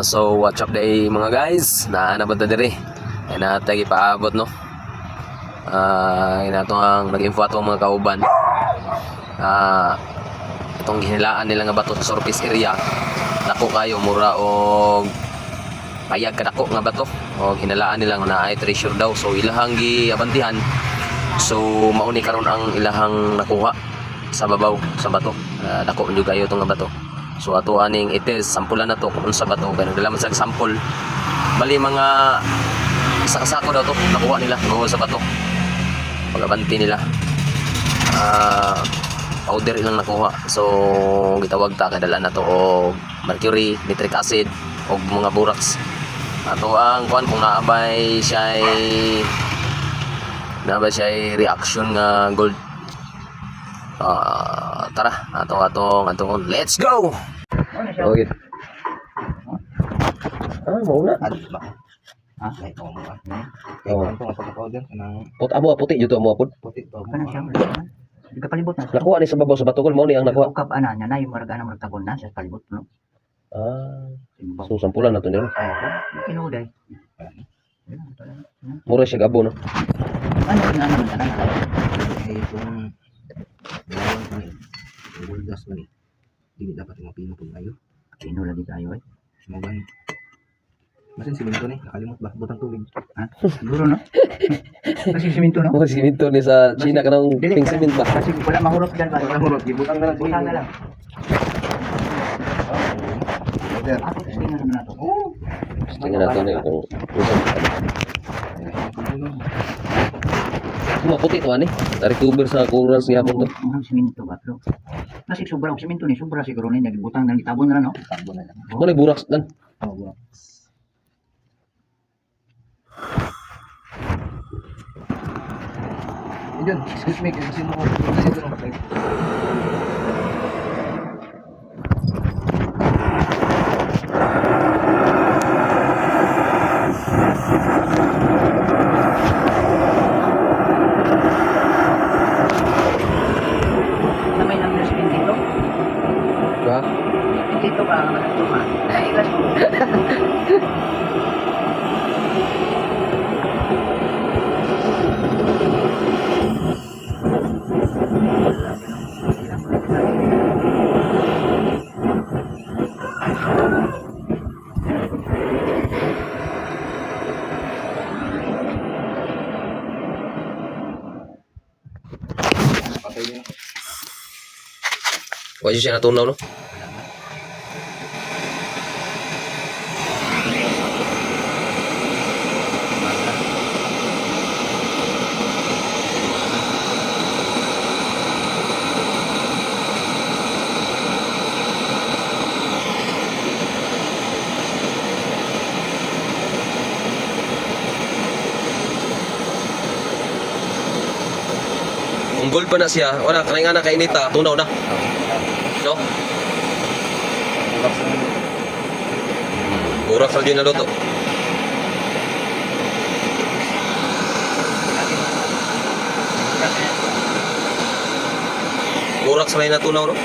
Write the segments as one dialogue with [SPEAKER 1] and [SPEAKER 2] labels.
[SPEAKER 1] So what's up day mga guys, naanabot na diri ay natagi paabot no. Inato ang nag-info atong mga kauban. Itong ginilaan nila nga bato sa surface area dako kayo mura og payag kadako nga bato o ginilaan nila nga naay treasure daw, so ilahang giabantihan. So mauni karon ang ilahang nakuha sa babaw sa bato. Dako man jud kayo itong nga bato. So ato aning ites sampulan na to kung sa bato kay nagdala man sa sample. Bali mga isa ka sako daw to nakuha nila go sa bato. Pagabanti nila. Powder ilang nakuha. So gitawag ta kadala na to og mercury, nitric acid og mga borax. Ato ang kuan kung naabay siya reaction nga gold. Tara, atong let's go. Okay. Mau na.
[SPEAKER 2] Ay, oo mo.
[SPEAKER 1] Oo.
[SPEAKER 2] Ito nga pagka-powder kanang
[SPEAKER 1] Puti jud mo apod.
[SPEAKER 2] puti to.
[SPEAKER 3] Kana siya. Di ka palibot na.
[SPEAKER 1] Nakuha ni sa babaw sa bato kol mo ni ang nakuha.
[SPEAKER 3] Ukap ana nya na yung marga na magtabon na sa palibot no.
[SPEAKER 1] So sampulan na to nila.
[SPEAKER 3] Kinuday.
[SPEAKER 1] Mura siya gabo no.
[SPEAKER 3] Ano na naman kana.
[SPEAKER 2] Ay itong dalawang ko ni. Buldas man ni. Dili dapat mapino pud kayo.
[SPEAKER 3] Kino lagi tayo eh.
[SPEAKER 2] Sumagan. Masin siminto ni, nakalimot ba butang tubig.
[SPEAKER 3] Ha? Siguro no. Kasi siminto no.
[SPEAKER 1] Mo siminto ni sa China kanang
[SPEAKER 3] Dili
[SPEAKER 1] pink
[SPEAKER 3] ka-
[SPEAKER 1] cement ba.
[SPEAKER 3] Kasi wala mahurot diyan ba.
[SPEAKER 2] Wala murot, gibutang na lang
[SPEAKER 3] Butang na lang.
[SPEAKER 2] Powder.
[SPEAKER 3] Ako tingnan naman nato.
[SPEAKER 1] Tingnan natin ni kung Kuma puti to ani. Dari cover sa coral siya po to.
[SPEAKER 3] Ang siminto ba bro. Kasi sobrang siminto ni sobra siguro ni nagibutang na itabon na lang no.
[SPEAKER 2] Takbo na lang.
[SPEAKER 1] Mo ni buraks dan.
[SPEAKER 2] Oo. Yun, excuse me, kasi mo kasi ito ng patay.
[SPEAKER 3] Na may number dito.
[SPEAKER 1] Ba?
[SPEAKER 3] Dito ba ang tuma? Nailas mo.
[SPEAKER 2] Patay din ako.
[SPEAKER 1] Wa siya natunaw no. Kung gold pa na siya, wala kanay nga na kainita, tunaw na. No? Burak sa dyan na luto. Burak sa na tunaw, no?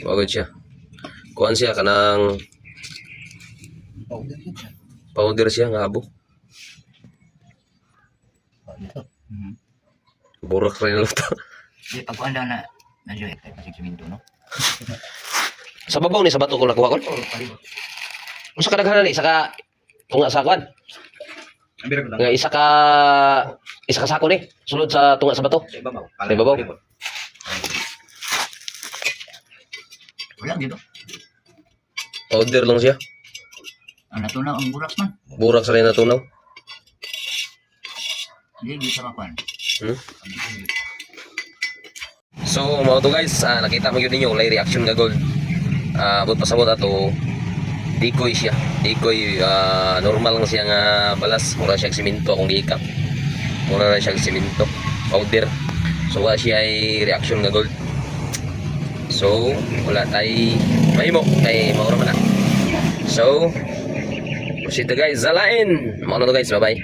[SPEAKER 1] Wagod siya. Kuan siya kanang
[SPEAKER 2] Powder yun siya.
[SPEAKER 1] powder siya nga abo. Burak rin luto.
[SPEAKER 3] Di pag anda na medyo kasi siminto no.
[SPEAKER 1] Sa babaw ni sa bato ko nakuha ko. Usa ka daghan ni isa ka tunga sa kuan.
[SPEAKER 2] Ambira ko lang.
[SPEAKER 1] Nga isa ka sako ni sulod sa tunga sa bato.
[SPEAKER 2] Sa ibabaw.
[SPEAKER 1] Sa ibabaw.
[SPEAKER 3] Wala dito.
[SPEAKER 1] Powder lang siya.
[SPEAKER 3] Ang natunaw ang burak man.
[SPEAKER 1] Burak sa rin natunaw.
[SPEAKER 3] Di gisa makuan.
[SPEAKER 1] So mga to guys, nakita mo yun ninyo lay reaction nga gold. But pasabot ato decoy siya. Decoy normal nga siya nga balas, mura siya siminto akong giikap. Mura na siya siminto, powder. So wala siya ay reaction nga gold. So, wala tay mahimo kay maura man na. So, proceed to guys, zalain. Mao na to guys, bye-bye.